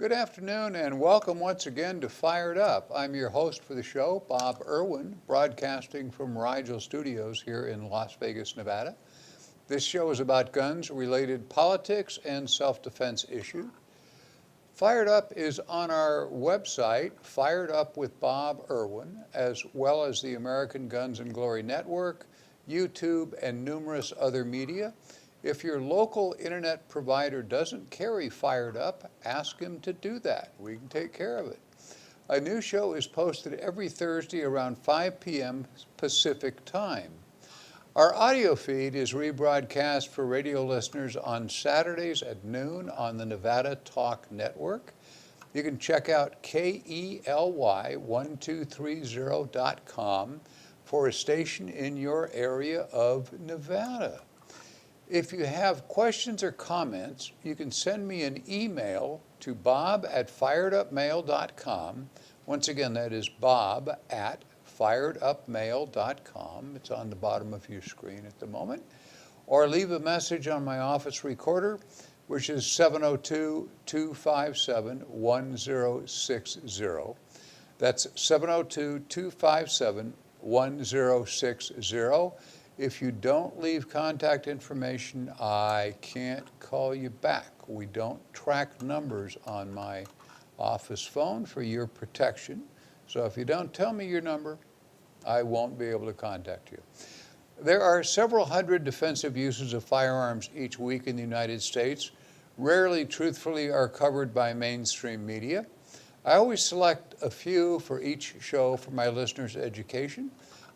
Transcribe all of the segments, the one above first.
Good afternoon and welcome once again to Fired Up. I'm your host for the show, Bob Irwin, broadcasting from Rigel Studios here in Las Vegas, Nevada. This show is about guns, related politics, and self-defense issues. Fired Up is on our website, Fired Up with Bob Irwin, as well as the American Guns and Glory Network, YouTube, and numerous other media. If your local internet provider doesn't carry Fired Up, ask him to do that. We can take care of it. A new show is posted every Thursday around 5 p.m. Pacific time. Our audio feed is rebroadcast for radio listeners on Saturdays at noon on the Nevada Talk Network. You can check out KELY1230.com for a station in your area of Nevada. If you have questions or comments, you can send me an email to bob@firedupmail.com. Once again, that is bob@firedupmail.com. It's on the bottom of your screen at the moment. Or leave a message on my office recorder, which is 702-257-1060. That's 702-257-1060. If you don't leave contact information, I can't call you back. We don't track numbers on my office phone for your protection. So if you don't tell me your number, I won't be able to contact you. There are several hundred defensive uses of firearms each week in the United States. Rarely, truthfully, are covered by mainstream media. I always select a few for each show for my listeners' education.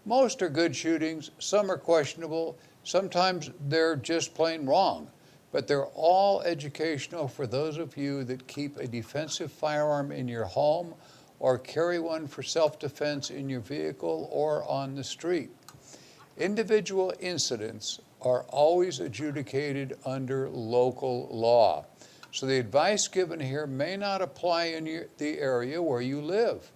Most are good shootings, some are questionable, sometimes they're just plain wrong, but they're all educational for those of you that keep a defensive firearm in your home or carry one for self-defense in your vehicle or on the street. Individual incidents are always adjudicated under local law, so the advice given here may not apply in the area where you live.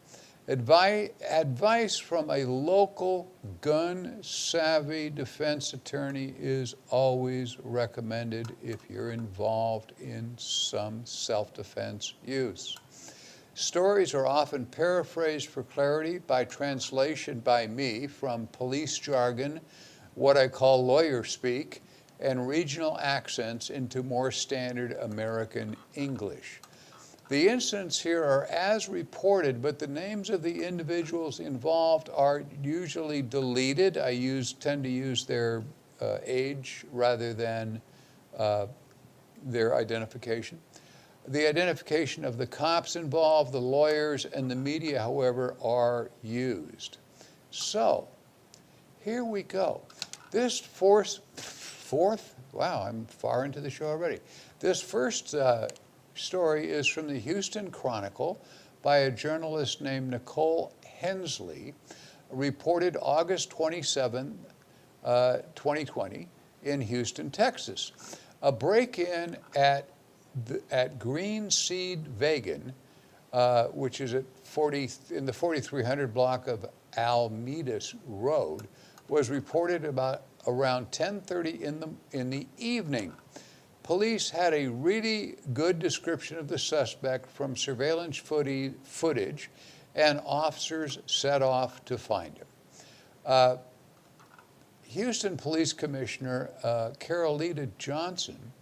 Advice from a local gun-savvy defense attorney is always recommended if you're involved in some self-defense use. Stories are often paraphrased for clarity by translation by me from police jargon, what I call lawyer speak, and regional accents into more standard American English. The incidents here are as reported, but the names of the individuals involved are usually deleted. I tend to use their age rather than their identification. The identification of the cops involved, the lawyers, and the media, however, are used. So, here we go. This wow, I'm far into the show already. This first story is from the Houston Chronicle by a journalist named Nicole Hensley, reported August 27, 2020 in Houston, Texas. A break-in at Green Seed Vegan, which is in the 4300 block of Almeidas Road, was reported about around 10:30 in the evening. Police had a really good description of the suspect from surveillance footage, and officers set off to find him. Houston Police Commissioner Carolita Johnson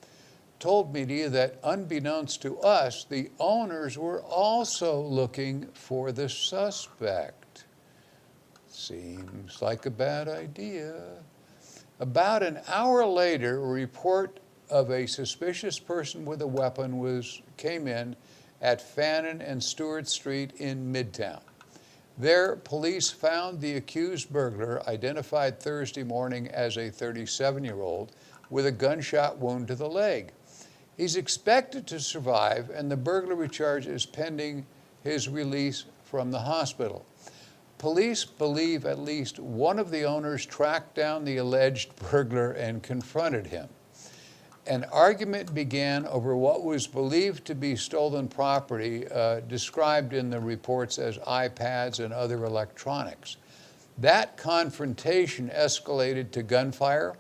told media that unbeknownst to us, the owners were also looking for the suspect. Seems like a bad idea. About an hour later, a report of a suspicious person with a weapon came in at Fannin and Stewart Street in Midtown. There, police found the accused burglar, identified Thursday morning as a 37-year-old, with a gunshot wound to the leg. He's expected to survive, and the burglary charge is pending his release from the hospital. Police believe at least one of the owners tracked down the alleged burglar and confronted him. An argument began over what was believed to be stolen property, described in the reports as iPads and other electronics. That confrontation escalated to gunfire.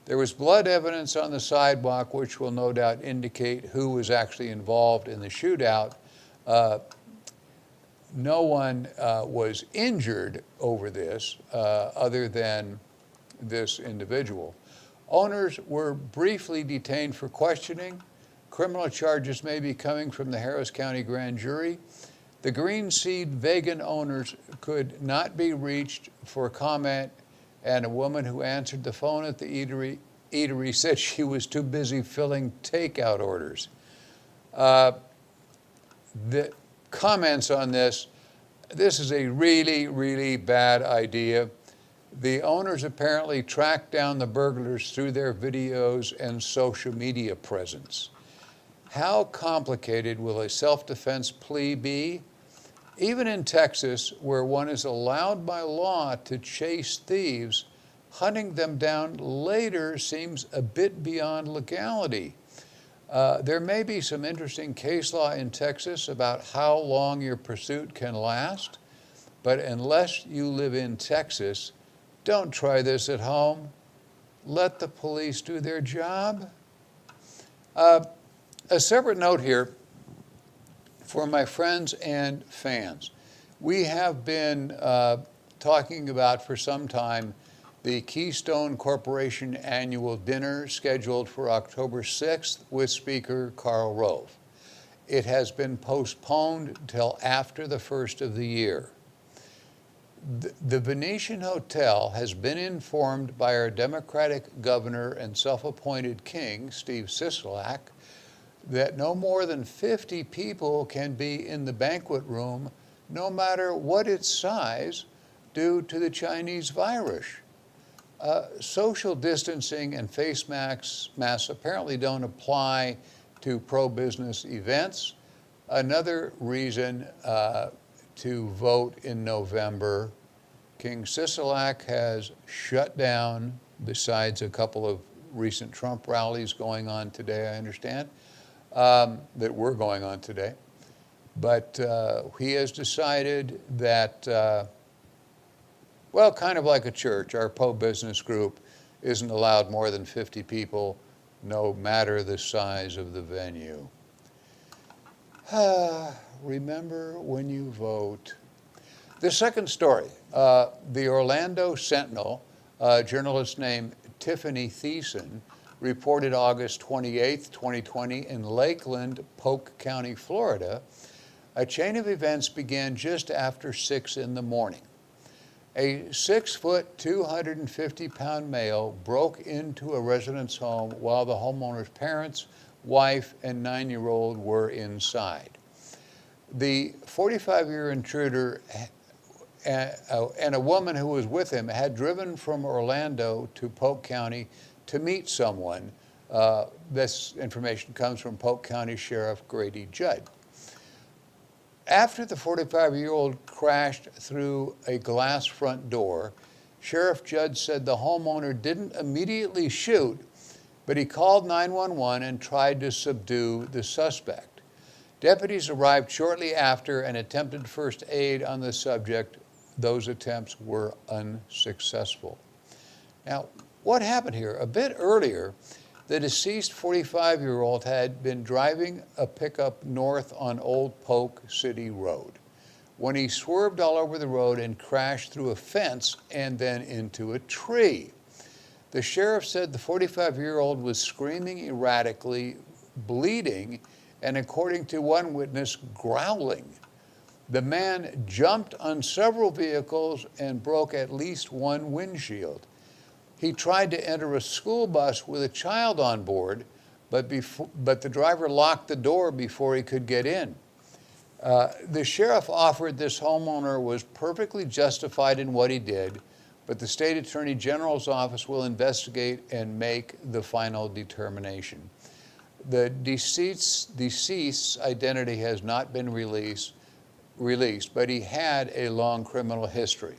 There was blood evidence on the sidewalk, which will no doubt indicate who was actually involved in the shootout, No one was injured over this other than this individual. Owners were briefly detained for questioning. Criminal charges may be coming from the Harris County Grand Jury. The Green Seed vegan owners could not be reached for comment, and a woman who answered the phone at the eatery said she was too busy filling takeout orders. The comments on this is a really, really bad idea. The owners apparently tracked down the burglars through their videos and social media presence. How complicated will a self-defense plea be? Even in Texas, where one is allowed by law to chase thieves, hunting them down later seems a bit beyond legality. There may be some interesting case law in Texas about how long your pursuit can last, but unless you live in Texas, don't try this at home. Let the police do their job. A separate note here for my friends and fans. We have been talking about for some time the Keystone Corporation annual dinner scheduled for October 6th with Speaker Karl Rove. It has been postponed till after the first of the year. The Venetian Hotel has been informed by our Democratic governor and self-appointed king, Steve Sisolak, that no more than 50 people can be in the banquet room, no matter what its size, due to the Chinese virus. Social distancing and face masks apparently don't apply to pro-business events. Another reason to vote in November. King Sisolak has shut down, besides a couple of recent Trump rallies going on today, I understand, that were going on today. But he has decided that, well, kind of like a church, our pro-business group isn't allowed more than 50 people, no matter the size of the venue. Remember when you vote. The second story, the Orlando Sentinel, a journalist named Tiffany Thiessen, reported August 28, 2020 in Lakeland, Polk County, Florida. A chain of events began just after 6 in the morning. A 6-foot, 250-pound male broke into a resident's home while the homeowner's parents, wife, and 9-year-old were inside. The 45-year intruder and a woman who was with him had driven from Orlando to Polk County to meet someone. This information comes from Polk County Sheriff Grady Judd. After the 45-year-old crashed through a glass front door, Sheriff Judd said the homeowner didn't immediately shoot, but he called 911 and tried to subdue the suspect. Deputies arrived shortly after and attempted first aid on the subject. Those attempts were unsuccessful. Now, what happened here? A bit earlier, the deceased 45-year-old had been driving a pickup north on Old Polk City Road when he swerved all over the road and crashed through a fence and then into a tree. The sheriff said the 45-year-old was screaming erratically, bleeding, and according to one witness, growling. The man jumped on several vehicles and broke at least one windshield. He tried to enter a school bus with a child on board, but the driver locked the door before he could get in. The sheriff offered this homeowner was perfectly justified in what he did, but the state attorney general's office will investigate and make the final determination. The deceased's identity has not been released, but he had a long criminal history.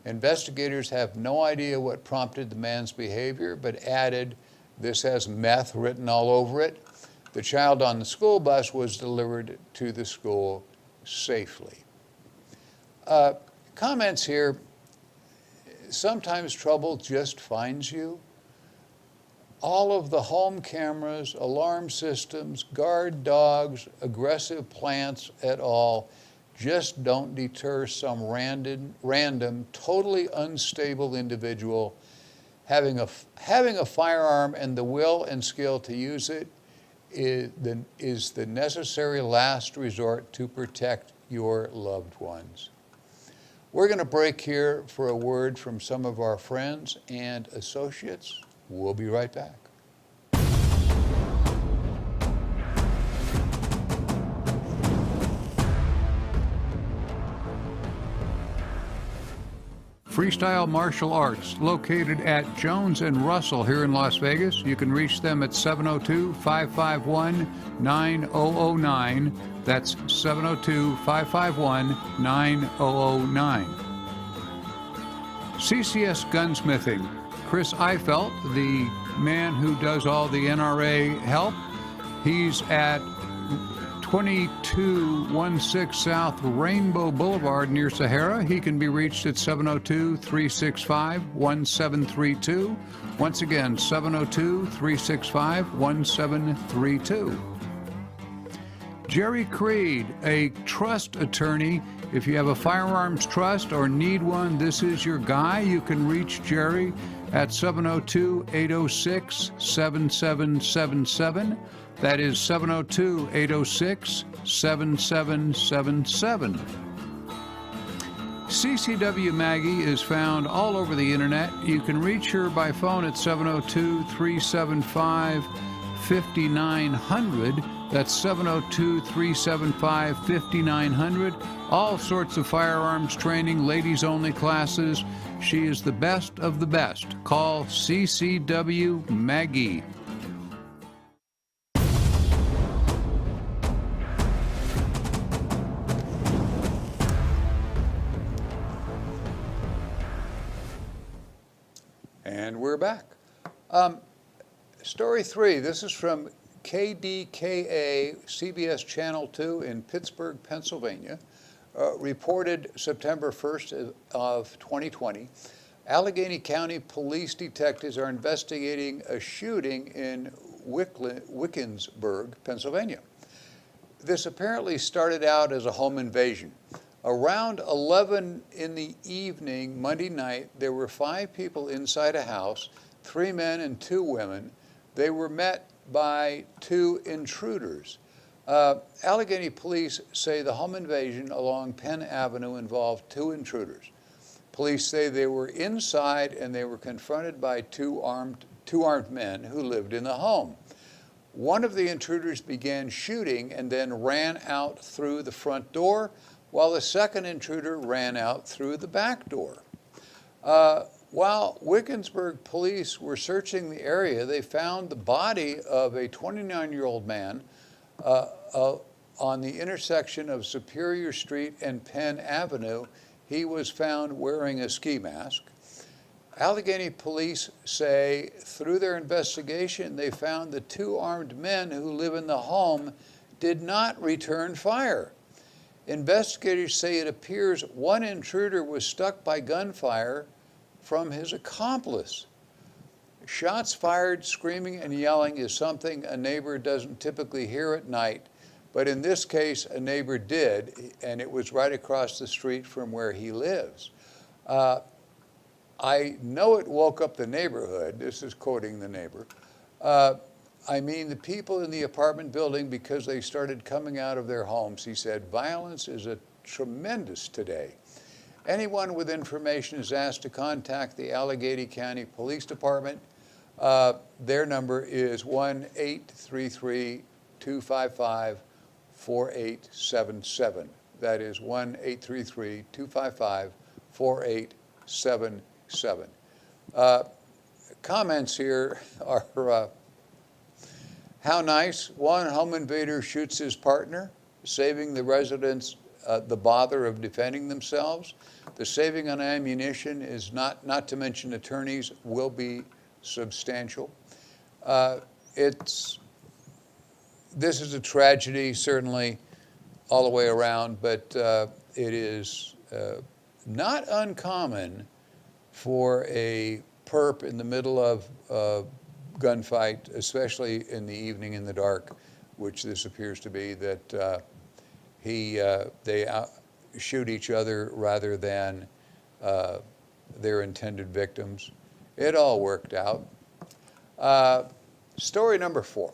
Investigators have no idea what prompted the man's behavior, but added, this has meth written all over it. The child on the school bus was delivered to the school safely. Comments here, sometimes trouble just finds you. all of the home cameras, alarm systems, guard dogs, aggressive plants et al. Just don't deter some random, totally unstable individual having a firearm, and the will and skill to use it is the necessary last resort to protect your loved ones. We're going to break here for a word from some of our friends and associates. We'll be right back. Freestyle Martial Arts, located at Jones and Russell here in Las Vegas. You can reach them at 702-551-9009. That's 702-551-9009. CCS Gunsmithing. Chris Eifelt, the man who does all the NRA help, he's at 2216 South Rainbow Boulevard near Sahara. He can be reached at 702-365-1732. Once again, 702-365-1732. Jerry Creed, a trust attorney. If you have a firearms trust or need one, this is your guy. You can reach Jerry at 702-806-7777. That is 702-806-7777. CCW Maggie is found all over the internet. You can reach her by phone at 702-375-5900. That's 702-375-5900. All sorts of firearms training, ladies only classes. She is the best of the best. Call CCW Maggie. And we're back. Story 3, this is from KDKA, CBS Channel 2 in Pittsburgh, Pennsylvania, reported September 1st of 2020. Allegheny County police detectives are investigating a shooting in Wickensburg, Pennsylvania. This apparently started out as a home invasion. Around 11 in the evening, Monday night, there were 5 people inside a house, 3 men and 2 women. They were met by 2 intruders. Allegheny police say the home invasion along Penn Avenue involved 2 intruders. Police say they were inside and they were confronted by two armed men who lived in the home. One of the intruders began shooting and then ran out through the front door, while the second intruder ran out through the back door. While Wickensburg police were searching the area, they found the body of a 29-year-old man on the intersection of Superior Street and Penn Avenue. He was found wearing a ski mask. Allegheny police say through their investigation, they found the 2 armed men who live in the home did not return fire. Investigators say it appears one intruder was struck by gunfire from his accomplice. Shots fired, screaming and yelling is something a neighbor doesn't typically hear at night, but in this case, a neighbor did, and it was right across the street from where he lives. I know it woke up the neighborhood. This is quoting the neighbor. I mean the people in the apartment building, because they started coming out of their homes. He said, violence is tremendous today. Anyone with information is asked to contact the Allegheny County Police Department. Their number is 1-833-255-4877. That is 1-833-255-4877. Comments here are, how nice. One home invader shoots his partner, saving the residents the bother of defending themselves. The saving on ammunition is not to mention attorneys, will be substantial. This is a tragedy, certainly, all the way around, but it is not uncommon for a perp in the middle of gunfight, especially in the evening in the dark, which this appears to be, that they shoot each other rather than their intended victims. It all worked out. Story number 4.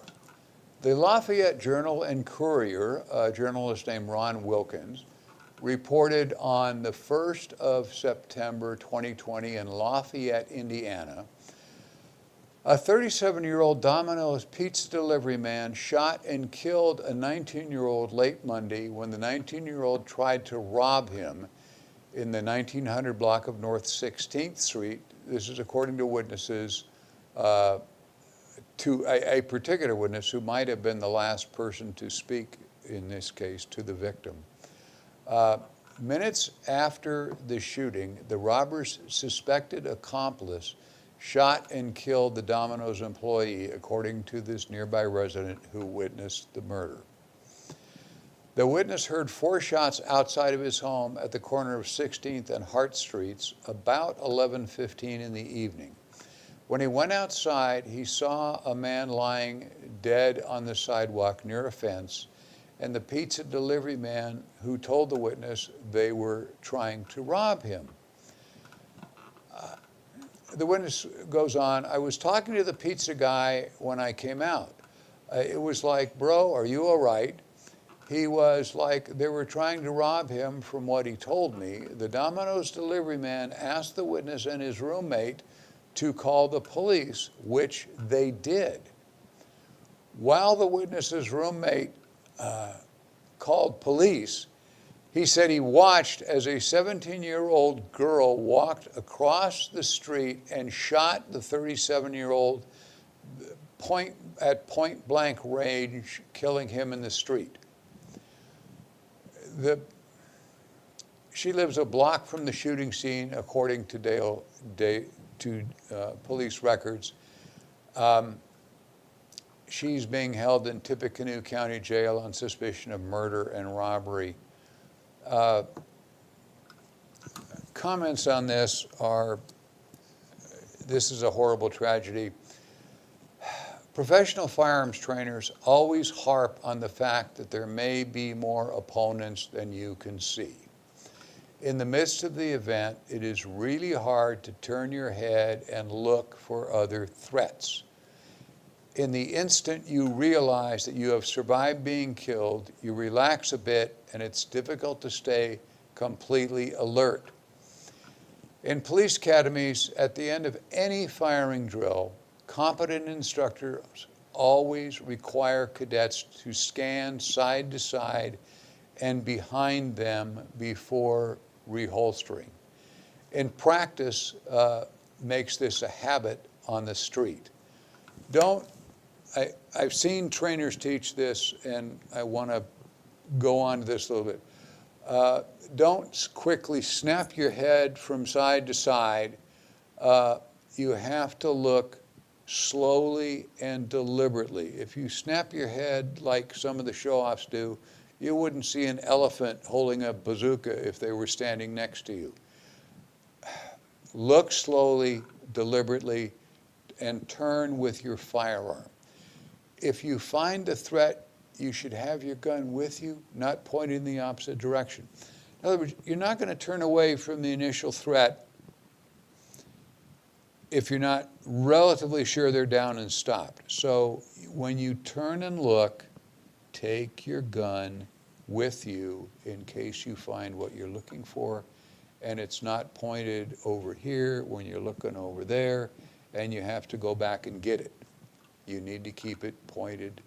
The Lafayette Journal and Courier, a journalist named Ron Wilkins, reported on the 1st of September 2020 in Lafayette, Indiana, a 37-year-old Domino's pizza delivery man shot and killed a 19-year-old late Monday when the 19-year-old tried to rob him in the 1900 block of North 16th Street. This is according to witnesses, to a particular witness who might have been the last person to speak in this case to the victim. Minutes after the shooting, the robber's suspected accomplice shot and killed the Domino's employee, according to this nearby resident who witnessed the murder. The witness heard 4 shots outside of his home at the corner of 16th and Hart Streets about 11:15 in the evening. When he went outside, he saw a man lying dead on the sidewalk near a fence, and the pizza delivery man who told the witness they were trying to rob him. The witness goes on, I was talking to the pizza guy when I came out. It was like, bro, are you all right? He was like, they were trying to rob him from what he told me. The Domino's delivery man asked the witness and his roommate to call the police, which they did. While the witness's roommate called police, he said he watched as a 17-year-old girl walked across the street and shot the 37-year-old at point blank range, killing him in the street. She lives a block from the shooting scene, according to police records. She's being held in Tippecanoe County Jail on suspicion of murder and robbery. Comments on this are, this is a horrible tragedy. Professional firearms trainers always harp on the fact that there may be more opponents than you can see. In the midst of the event, it is really hard to turn your head and look for other threats. In the instant you realize that you have survived being killed, you relax a bit and it's difficult to stay completely alert. In police academies, at the end of any firing drill, competent instructors always require cadets to scan side to side and behind them before reholstering. In practice, makes this a habit on the street. I've seen trainers teach this, and I want to go on to this a little bit. Don't quickly snap your head from side to side. You have to look slowly and deliberately. If you snap your head like some of the show-offs do, you wouldn't see an elephant holding a bazooka if they were standing next to you. Look slowly, deliberately, and turn with your firearm. If you find a threat, you should have your gun with you, not pointed in the opposite direction. In other words, you're not going to turn away from the initial threat if you're not relatively sure they're down and stopped. So when you turn and look, take your gun with you in case you find what you're looking for, and it's not pointed over here when you're looking over there, and you have to go back and get it. You need to keep it pointed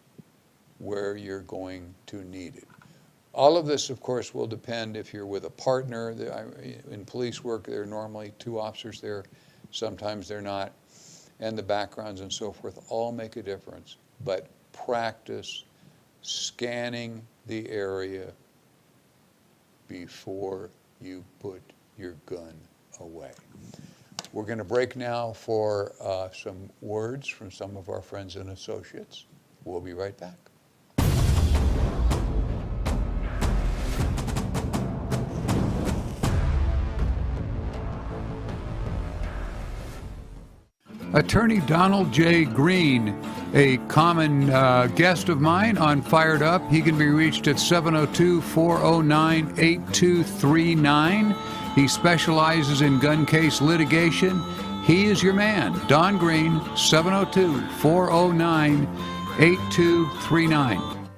where you're going to need it. All of this, of course, will depend if you're with a partner. In police work, there are normally 2 officers there. Sometimes they're not. And the backgrounds and so forth all make a difference. But practice scanning the area before you put your gun away. We're going to break now for some words from some of our friends and associates. We'll be right back. Attorney Donald J. Green, a common guest of mine on Fired Up. He can be reached at 702-409-8239. He specializes in gun case litigation. He is your man, Don Green, 702-409-8239.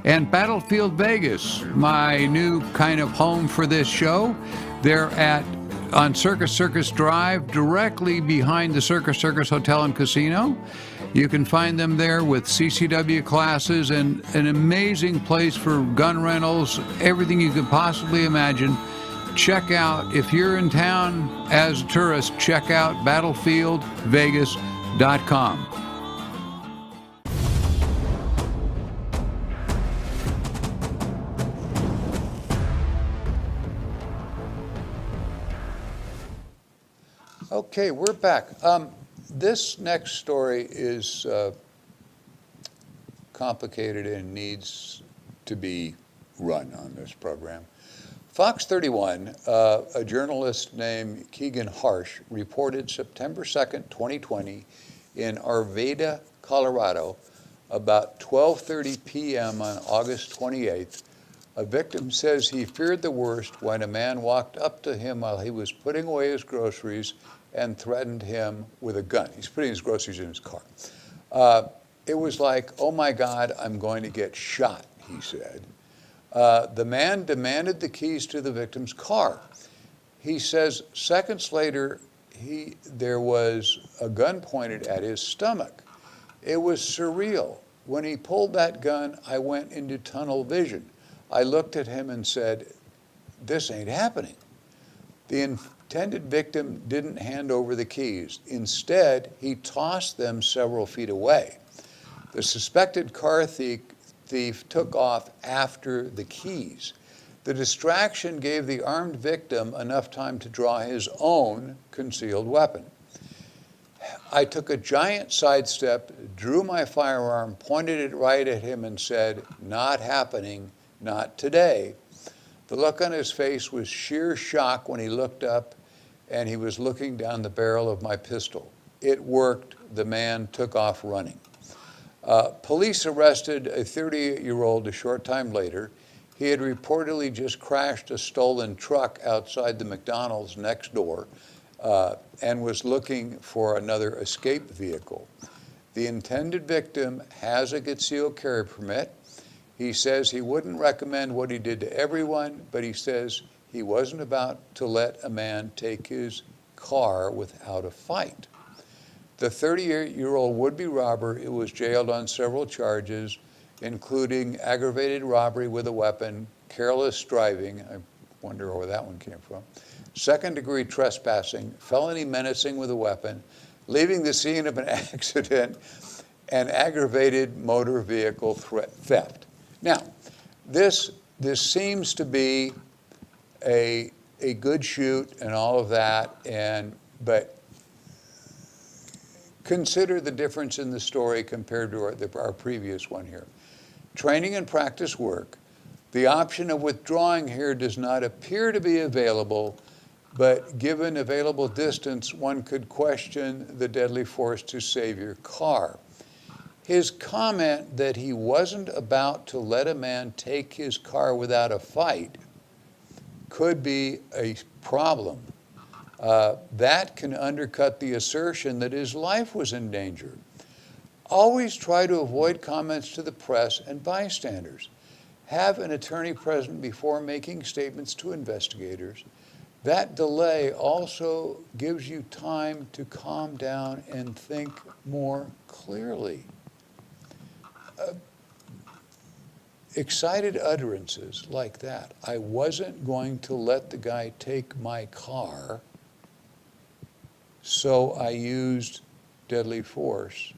And Battlefield Vegas, my new kind of home for this show. They're on Circus Drive, directly behind the Circus Hotel and Casino. You can find them there with CCW classes and an amazing place for gun rentals, everything you could possibly imagine. Check out, if you're in town as a tourist, check out battlefieldvegas.com. Okay, we're back. This next story is complicated and needs to be run on this program. Fox 31, a journalist named Keegan Harsh, reported September 2nd, 2020, in Arvada, Colorado, about 12:30 p.m. on August 28th, a victim says he feared the worst when a man walked up to him while he was putting away his groceries and threatened him with a gun. He's putting his groceries in his car. It was like, oh my God, I'm going to get shot, he said. The man demanded the keys to the victim's car. He says seconds later, there was a gun pointed at his stomach. It was surreal. When he pulled that gun, I went into tunnel vision. I looked at him and said, this ain't happening. The intended victim didn't hand over the keys. Instead, he tossed them several feet away. The suspected car thief took off after the keys. The distraction gave the armed victim enough time to draw his own concealed weapon. I took a giant sidestep, drew my firearm, pointed it right at him and said, not happening, not today. The look on his face was sheer shock when he looked up and he was looking down the barrel of my pistol. It worked. The man took off running. Police arrested a 38-year-old a short time later. He had reportedly just crashed a stolen truck outside the McDonald's next door and was looking for another escape vehicle. The intended victim has a concealed carry permit. He says he wouldn't recommend what he did to everyone, but he says he wasn't about to let a man take his car without a fight. The 38-year-old would-be robber was jailed on several charges, including aggravated robbery with a weapon, careless driving, I wonder where that one came from, second-degree trespassing, felony menacing with a weapon, leaving the scene of an accident, and aggravated motor vehicle theft. Now, this seems to be a good shoot and all of that, but consider the difference in the story compared to our previous one here. Training and practice work. The option of withdrawing here does not appear to be available, but given available distance, one could question the deadly force to save your car. His comment that he wasn't about to let a man take his car without a fight could be a problem. That can undercut the assertion that his life was in danger. Always try to avoid comments to the press and bystanders. Have an attorney present before making statements to investigators. That delay also gives you time to calm down and think more clearly. Excited utterances like that, I wasn't going to let the guy take my car, so I used deadly force,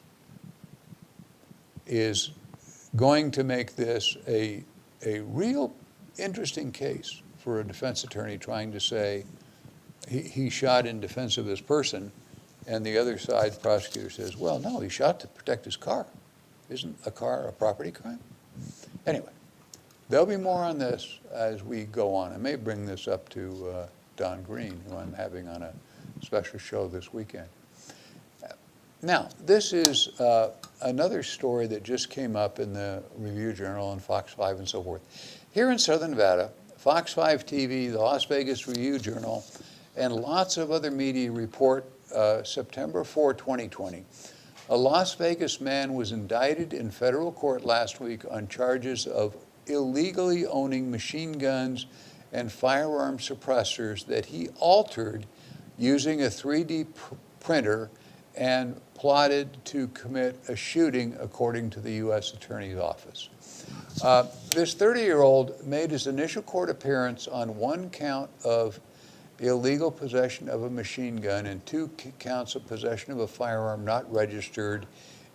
is going to make this a real interesting case for a defense attorney trying to say he shot in defense of his person, and the other side prosecutor says, well, no, he shot to protect his car. Isn't a car a property crime? Anyway, there'll be more on this as we go on. I may bring this up to Don Green, who I'm having on a special show this weekend. Now, this is another story that just came up in the Review Journal and Fox 5 and so forth. Here in Southern Nevada, Fox 5 TV, the Las Vegas Review Journal, and lots of other media report September 4, 2020. A Las Vegas man was indicted in federal court last week on charges of illegally owning machine guns and firearm suppressors that he altered using a 3D printer and plotted to commit a shooting, according to the U.S. Attorney's Office. This 30-year-old made his initial court appearance on one count of illegal possession of a machine gun and 2 counts of possession of a firearm not registered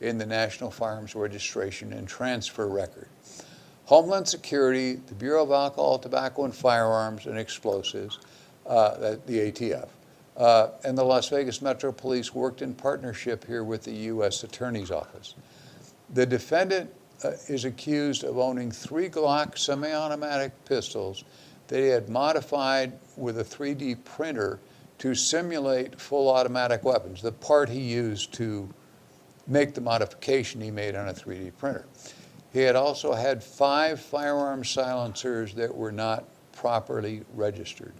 in the National Firearms Registration and Transfer Record. Homeland Security, the Bureau of Alcohol, Tobacco, and Firearms and Explosives, the ATF, and the Las Vegas Metro Police worked in partnership here with the U.S. Attorney's Office. The defendant is accused of owning 3 Glock semi-automatic pistols that he had modified with a 3D printer to simulate full automatic weapons, the part he used to make the modification he made on a 3D printer. He had also had 5 firearm silencers that were not properly registered.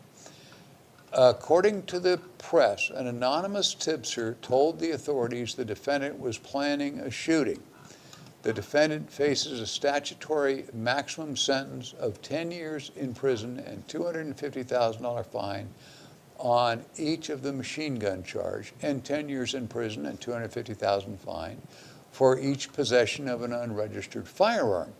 According to the press, an anonymous tipster told the authorities the defendant was planning a shooting. The defendant faces a statutory maximum sentence of 10 years in prison and $250,000 fine on each of the machine gun charge, and 10 years in prison and $250,000 fine for each possession of an unregistered firearm.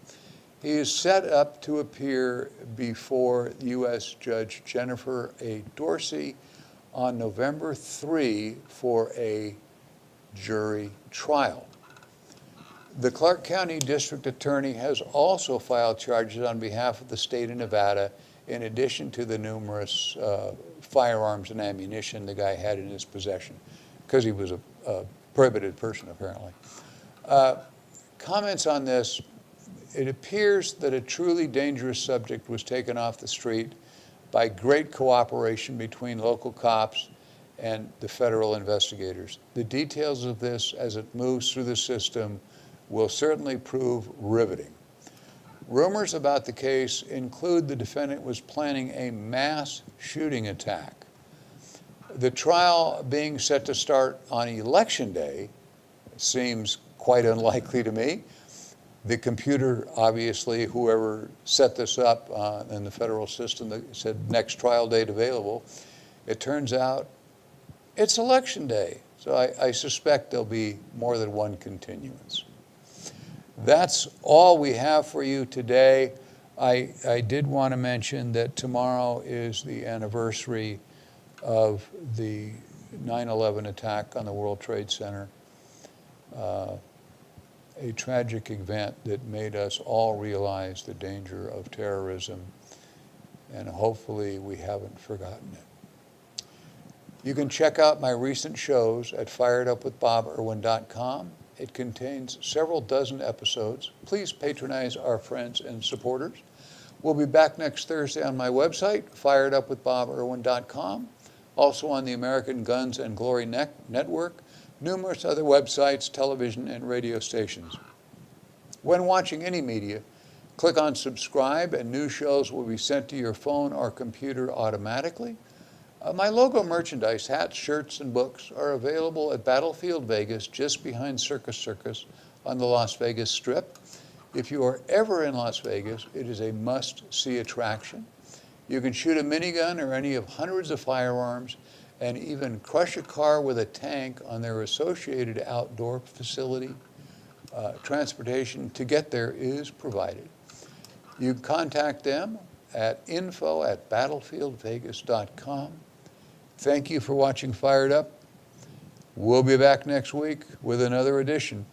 He is set up to appear before U.S. Judge Jennifer A. Dorsey on November 3 for a jury trial. The Clark County District Attorney has also filed charges on behalf of the state of Nevada, in addition to the numerous firearms and ammunition the guy had in his possession, because he was a prohibited person, apparently. Comments on this: it appears that a truly dangerous subject was taken off the street by great cooperation between local cops and the federal investigators. The details of this, as it moves through the system, will certainly prove riveting. Rumors about the case include the defendant was planning a mass shooting attack. The trial being set to start on Election Day seems quite unlikely to me. The computer, obviously, whoever set this up in the federal system, that said next trial date available, it turns out it's Election Day. So I suspect there'll be more than one continuance. That's all we have for you today. I did want to mention that tomorrow is the anniversary of the 9/11 attack on the World Trade Center, a tragic event that made us all realize the danger of terrorism, and hopefully we haven't forgotten it. You can check out my recent shows at firedupwithboberwin.com. It contains several dozen episodes. Please patronize our friends and supporters. We'll be back next Thursday on my website, firedupwithboberwin.com, also on the American Guns and Glory Network, numerous other websites, television, and radio stations. When watching any media, click on subscribe and new shows will be sent to your phone or computer automatically. My logo merchandise, hats, shirts, and books are available at Battlefield Vegas, just behind Circus Circus on the Las Vegas Strip. If you are ever in Las Vegas, it is a must-see attraction. You can shoot a minigun or any of hundreds of firearms and even crush a car with a tank on their associated outdoor facility. Transportation to get there is provided. You can contact them at info@battlefieldvegas.com. Thank you for watching Fired Up. We'll be back next week with another edition